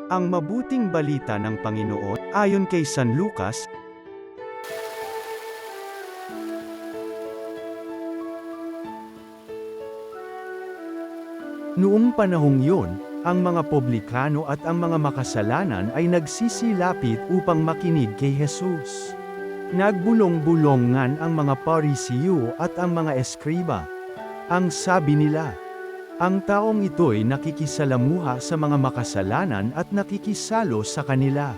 Ang mabuting balita ng Panginoon, ayon kay San Lucas. Noong panahong yun, ang mga publikano at ang mga makasalanan ay nagsisilapit upang makinig kay Jesus. Nagbulong-bulongan ang mga Parisiyo at ang mga eskriba. Ang sabi nila, ang taong ito'y nakikisalamuha sa mga makasalanan at nakikisalo sa kanila.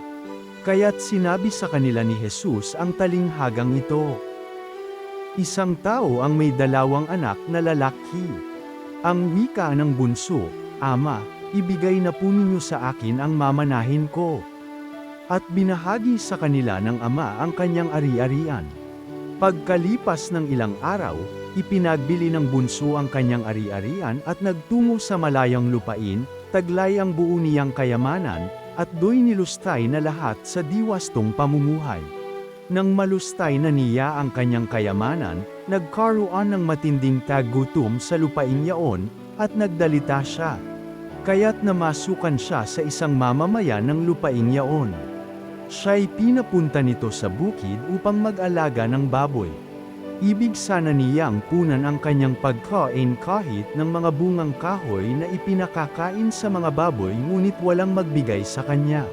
Kaya't sinabi sa kanila ni Jesus ang talinghagang ito. Isang tao ang may 2 anak na lalaki. Ang wika ng bunso, Ama, ibigay na po ninyo sa akin ang mamanahin ko. At binahagi sa kanila ng ama ang kanyang ari-arian. Pagkalipas ng ilang araw, ipinagbili ng bunso ang kanyang ari-arian at nagtungo sa malayang lupain, taglay ang buo niyang kayamanan, at do'y nilustay na lahat sa diwastong pamumuhay. Nang malustay na niya ang kanyang kayamanan, nagkaroon ng matinding tagutom sa lupain yaon, at nagdalita siya. Kaya't namasukan siya sa isang mamamayan ng lupain yaon. Siya'y pinapunta nito sa bukid upang mag-alaga ng baboy. Ibig sana niyang punan ang kanyang pagkain kahit ng mga bungang kahoy na ipinakakain sa mga baboy ngunit walang magbigay sa kanya.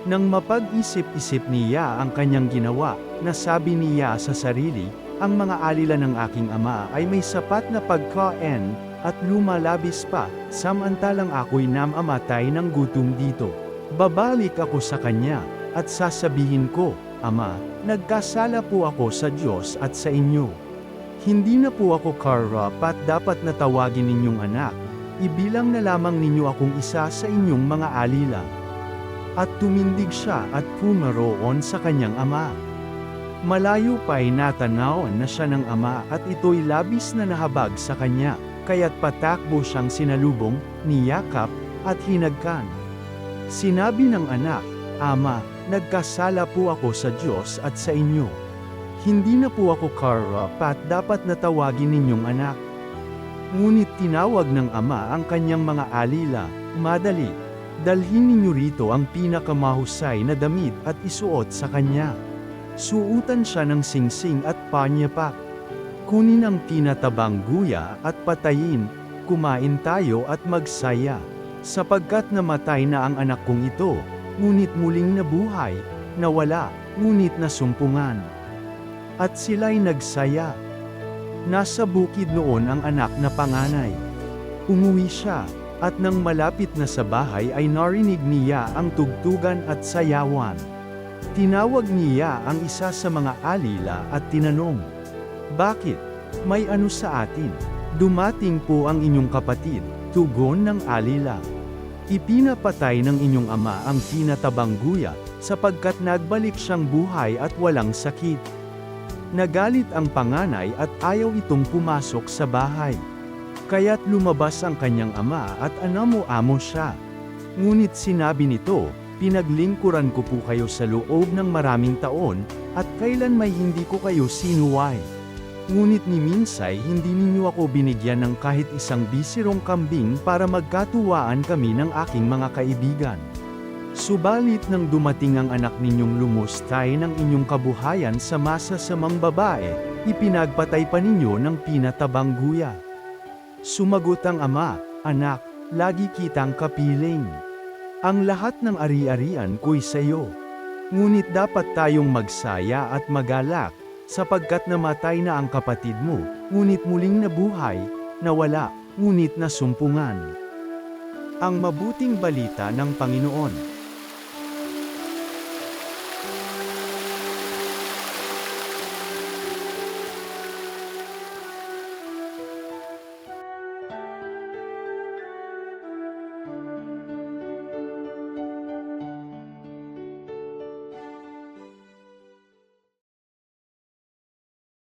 Nang mapag-isip-isip niya ang kanyang ginawa, nasabi niya sa sarili, ang mga alila ng aking ama ay may sapat na pagkain, at lumalabis pa, samantalang ako'y namamatay ng gutom dito. Babalik ako sa kanya, at sasabihin ko, Ama, nagkasala po ako sa Diyos at sa inyo. Hindi na po ako karapat dapat na tawagin ninyong anak, ibilang na lamang ninyo akong isa sa inyong mga alila. At tumindig siya at pumaroon sa kanyang ama. Malayo pa'y natanawon na siya ng ama at ito'y labis na nahabag sa kanya, kaya't patakbo siyang sinalubong, niyakap, at hinagkan. Sinabi ng anak, Ama, nagkasala po ako sa Diyos at sa inyo. Hindi na po ako karapat dapat na tawagin ninyong anak. Ngunit tinawag ng ama ang kanyang mga alila, madali, dalhin ninyo rito ang pinakamahusay na damit at isuot sa kanya. Suutan siya ng singsing at panyapak. Kunin ang tinatabang guya at patayin, kumain tayo at magsaya. Sapagkat namatay na ang anak kong ito, ngunit muling nabuhay, nawala, ngunit nasumpungan. At sila'y nagsaya. Nasa bukid noon ang anak na panganay. Umuwi siya, at nang malapit na sa bahay ay narinig niya ang tugtugan at sayawan. Tinawag niya ang isa sa mga alila at tinanong, Bakit? May ano sa atin? Dumating po ang inyong kapatid, tugon ng alila. Ipinapatay ng inyong ama ang tinatabang guya, sapagkat nagbalik siyang buhay at walang sakit. Nagalit ang panganay at ayaw itong pumasok sa bahay. Kaya't lumabas ang kanyang ama at anamo-amo siya. Ngunit sinabi nito, pinaglingkuran ko po kayo sa loob ng maraming taon, at kailan may hindi ko kayo sinuway. Ngunit ni minsay hindi ninyo ako binigyan ng kahit isang bisirong kambing para magkatuwaan kami ng aking mga kaibigan. Subalit nang dumating ang anak ninyong lumustay ng inyong kabuhayan sa masasamang babae, ipinagpatay pa ninyo ng pinatabang guya. Sumagot ang ama, Anak, lagi kitang kapiling. Ang lahat ng ari-arian ko'y sa iyo. Ngunit dapat tayong magsaya at magalak, sapagkat namatay na ang kapatid mo, ngunit muling nabuhay, nawala, ngunit nasumpungan. Ang mabuting balita ng Panginoon.